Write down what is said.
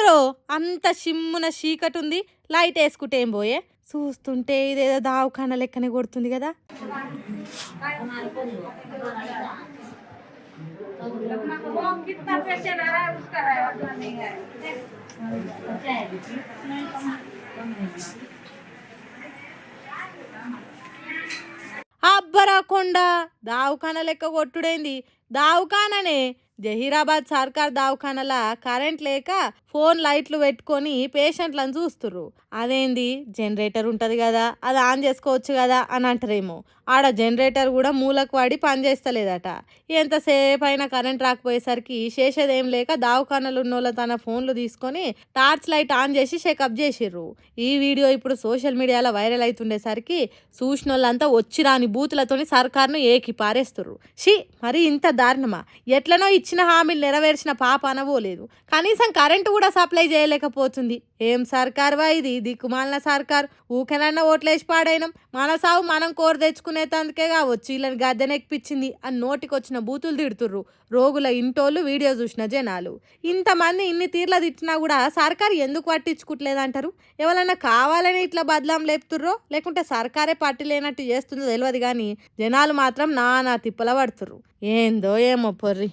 ఏంద్రో అంత చిమ్మున చీకటి ఉంది, లైట్ వేసుకుంటే ఏం పోయే. చూస్తుంటే ఇదేదో దావఖాన లెక్కనే కొడుతుంది కదా. అబ్బరాకొండ దావఖాన లెక్క కొట్టుడైంది. దావఖాననే జహీరాబాద్ సర్కార్ దావఖానలా కరెంట్ లేక ఫోన్ లైట్లు పెట్టుకొని పేషెంట్లను చూస్తుర్రు. అదేంది జనరేటర్ ఉంటుంది కదా, అది ఆన్ చేసుకోవచ్చు కదా అని అంటారేమో. ఆడ జనరేటర్ కూడా మూలకు పడి పనిచేస్తలేదట. ఎంతసేపు అయినా కరెంట్ రాకపోయేసరికి చేసేదేం లేక దావఖానలు ఉన్నోళ్ళ తన ఫోన్లు తీసుకొని టార్చ్ లైట్ ఆన్ చేసి చెకప్ చేసిర్రు. ఈ వీడియో ఇప్పుడు సోషల్ మీడియాలో వైరల్ అవుతుండేసరికి చూసిన వాళ్ళంతా వచ్చి రాని బూతులతోని సర్కార్ను ఏకి పారేస్తుర్రు. మరి ఇంత దారుణమా? ఎట్లనో ఇచ్చిన హామీలు నెరవేర్చిన పాప అనవోలేదు, కనీసం కరెంటు కూడా సప్లై చేయలేకపోతుంది. ఏం సర్కార్వా ఇది? దిక్కుమాలిన సర్కార్. ఊకెనన్నా ఓట్లేసి పాడైనం. మన సావు మనం కోరు తెచ్చుకునేందుకే కావచ్చు వీళ్ళని గద్దెనెక్కిపించింది అని నోటికొచ్చిన బూతులు తిడుతుర్రు రోగుల ఇంటోళ్ళు, వీడియో చూసిన జనాలు. ఇంతమంది ఇన్ని తీర్ల తిట్టినా కూడా సర్కారు ఎందుకు పట్టించుకుంటలేదంటారు? ఎవరన్నా కావాలని ఇట్లా బదలాం లేపుతుర్రో లేకుంటే సర్కారే పట్టి లేనట్టు చేస్తుందో తెలియదు కానీ జనాలు మాత్రం నానా తిప్పల పడుతుర్రు. ఏందో ఏమో పొర్రి.